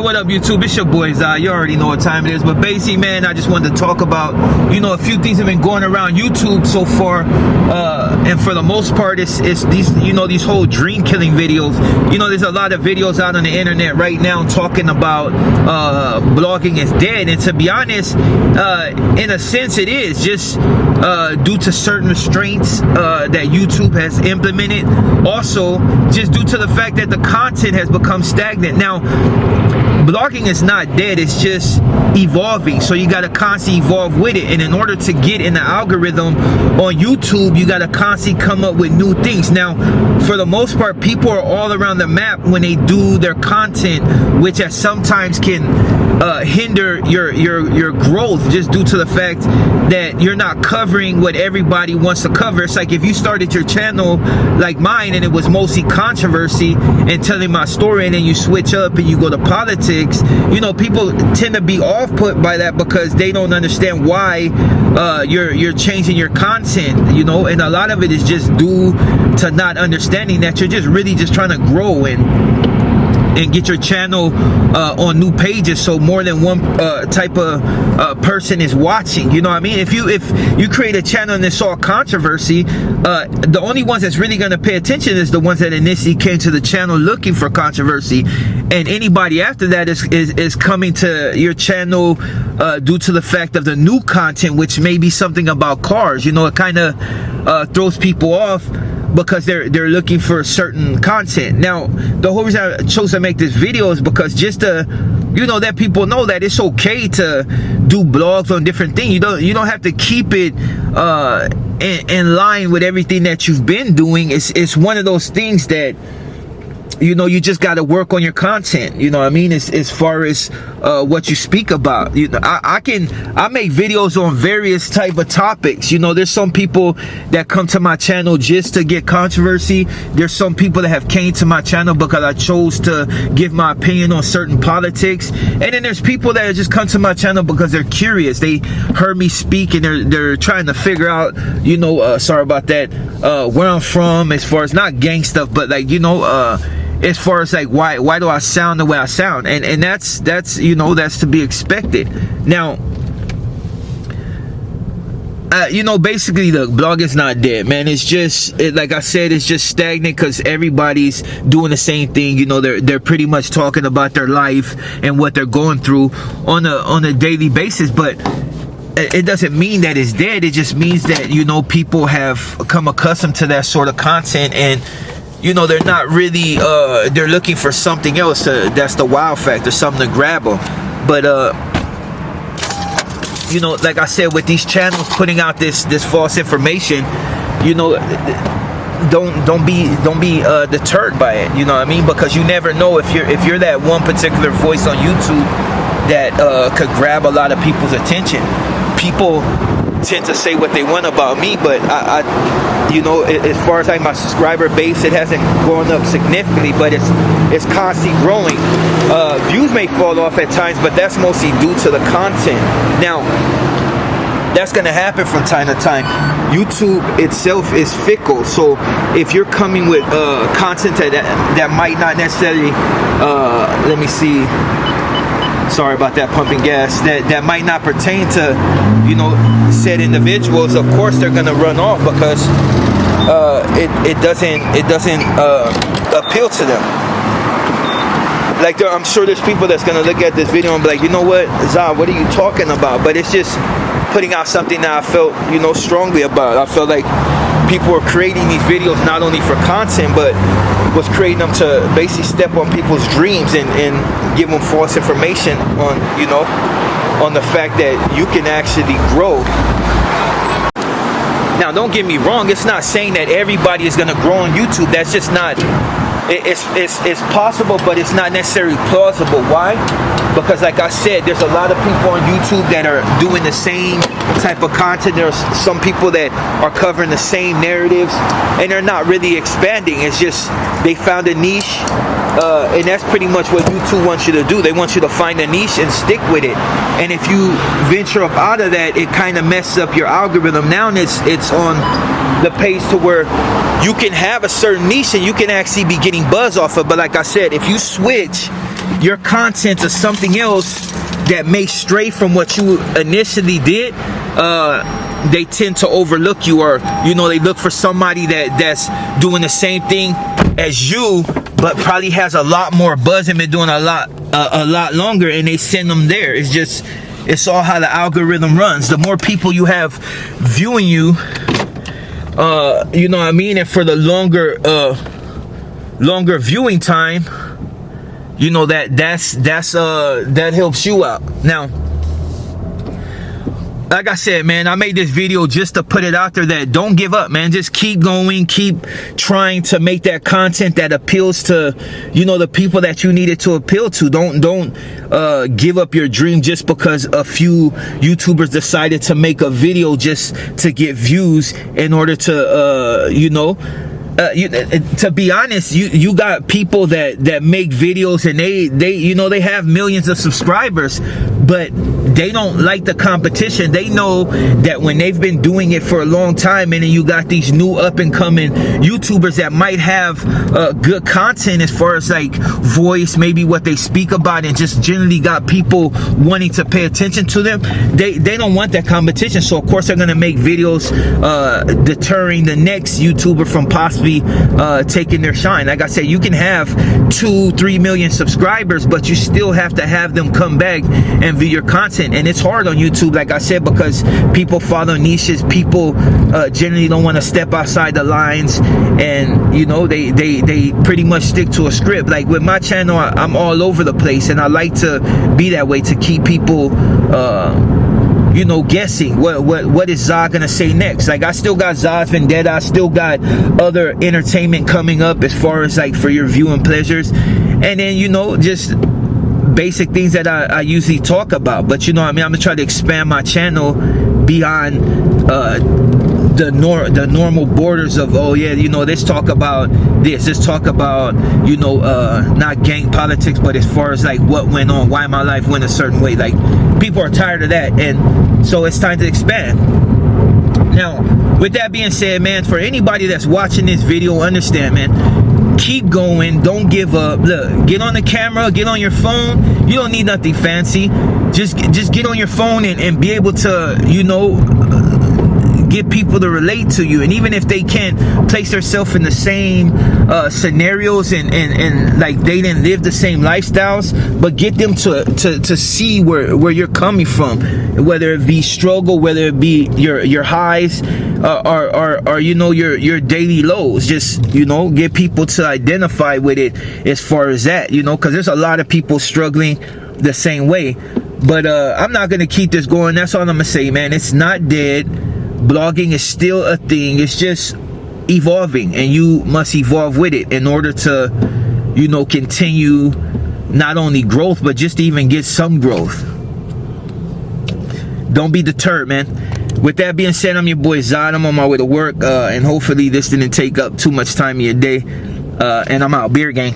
What up, YouTube? It's your boy Zai. You already know what time it is. But basically, man, I just wanted to talk about, a few things have been going around YouTube so far. And for the most part, it's these, these whole dream killing videos. There's a lot of videos out on the internet right now talking about blogging is dead. And to be honest, in a sense, it is just due to certain restraints that YouTube has implemented. Also, just due to the fact that the content has become stagnant. Now, blogging is not dead, it's just evolving, so you got to constantly evolve with it. And in order to get in the algorithm on YouTube, you got to constantly come up with new things. Now, for the most part, people are all around the map when they do their content, which at sometimes can hinder your growth, just due to the fact that you're not covering what everybody wants to cover. It's like if you started your channel like mine and it was mostly controversy and telling my story, and then you switch up and you go to politics, people tend to be off put by that because they don't understand why you're changing your content, and a lot of it is just due to not understanding that you're just really just trying to grow and get your channel on new pages, so more than one type of person is watching. You know what I mean? If you create a channel and it's all controversy, the only ones that's really going to pay attention is the ones that initially came to the channel looking for controversy, and anybody after that is coming to your channel due to the fact of the new content, which may be something about cars. It kind of throws people off because they're looking for certain content. Now, the whole reason I chose to make this video is because just to let people know that it's okay to do blogs on different things. You don't have to keep it in line with everything that you've been doing. It's one of those things that you just got to work on your content. As far as what you speak about. I make videos on various type of topics. There's some people that come to my channel just to get controversy. There's some people that have came to my channel because I chose to give my opinion on certain politics. And then there's people that just come to my channel because they're curious. They heard me speak and they're trying to figure out, sorry about that, where I'm from, as far as not gang stuff, but like, as far as like why do I sound the way I sound, and that's to be expected. Now, basically the blog is not dead, man. It's just like I said, it's just stagnant because everybody's doing the same thing. They're pretty much talking about their life and what they're going through on a daily basis, but it doesn't mean that it's dead. It just means that people have come accustomed to that sort of content, and they're not really they're looking for something else that's the wow factor, something to grab them. But like I said, with these channels putting out this false information, don't be deterred by it. You know what I mean? Because you never know if you're that one particular voice on YouTube that could grab a lot of people's attention. People tend to say what they want about me, but I as far as like my subscriber base, it hasn't grown up significantly, but it's constantly growing. Views may fall off at times, but that's mostly due to the content. Now, that's going to happen from time to time. YouTube itself is fickle, so if you're coming with content that might not necessarily let me see, sorry about that, pumping gas, that might not pertain to said individuals, of course they're gonna run off because it doesn't appeal to them. Like, I'm sure there's people that's gonna look at this video and be like, what, Zah, what are you talking about? But it's just putting out something that I felt strongly about. I felt like people were creating these videos not only for content, but was creating them to basically step on people's dreams and give them false information on the fact that you can actually grow. Now, don't get me wrong, it's not saying that everybody is going to grow on YouTube. That's just not, it's possible, but it's not necessarily plausible. Why? Because like I said, there's a lot of people on YouTube that are doing the same type of content. There's some people that are covering the same narratives and they're not really expanding. It's just they found a niche, and that's pretty much what YouTube wants you to do. They want you to find a niche and stick with it. And if you venture up out of that, it kind of messes up your algorithm. Now it's on the page to where you can have a certain niche and you can actually be getting buzz off of. But like I said, if you switch your content to something else that may stray from what you initially did, they tend to overlook you, or you know, they look for somebody that's doing the same thing as you but probably has a lot more buzz and been doing a lot longer, and they send them there. It's all how the algorithm runs. The more people you have viewing you, you know what I mean, and for the longer viewing time, you know, that helps you out. Now, like I said, man, I made this video just to put it out there that don't give up, man. Just keep going, keep trying to make that content that appeals to, you know, the people that you need it to appeal to. Don't give up your dream just because a few YouTubers decided to make a video just to get views in order to, you know, to be honest, you got people that make videos and they you know, they have millions of subscribers, but they don't like the competition. They know that when they've been doing it for a long time, and then you got these new up and coming YouTubers that might have good content as far as like voice, maybe what they speak about, and just generally got people wanting to pay attention to them. They don't want that competition, so of course they're gonna make videos deterring the next YouTuber from possibly taking their shine. Like I said, you can have 2-3 million subscribers, but you still have to have them come back and view your content. And it's hard on YouTube, like I said, because people follow niches. People generally don't want to step outside the lines, and you know, they pretty much stick to a script. Like with my channel, I'm all over the place, and I like to be that way to keep people you know, guessing what is Zod gonna say next. Like, I still got Zod's Vendetta, I still got other entertainment coming up as far as like for your viewing pleasures, and then, you know, just basic things that I usually talk about. But you know what I mean, I'm gonna try to expand my channel beyond the normal borders of, oh yeah, you know, let's talk about this, let's talk about, you know, not gang politics, but as far as like what went on, why my life went a certain way. Like, people are tired of that, and so it's time to expand. Now, with that being said, man, for anybody that's watching this video, understand, man, keep going, don't give up. Look, get on the camera, get on your phone. You don't need nothing fancy. Just get on your phone and be able to, you know, get people to relate to you. And even if they can't place themselves in the same scenarios and like they didn't live the same lifestyles, but get them to see where you're coming from, whether it be struggle, whether it be your highs, or you know, your daily lows. Just, you know, get people to identify with it as far as that, you know, because there's a lot of people struggling the same way. But I'm not gonna keep this going. That's all I'm gonna say, man. It's not dead. Blogging is still a thing. It's just evolving, and you must evolve with it in order to, you know, continue not only growth, but just to even get some growth. Don't be deterred, man. With that being said, I'm your boy Zod. I'm on my way to work, and hopefully this didn't take up too much time of your day, and I'm out. Beer gang.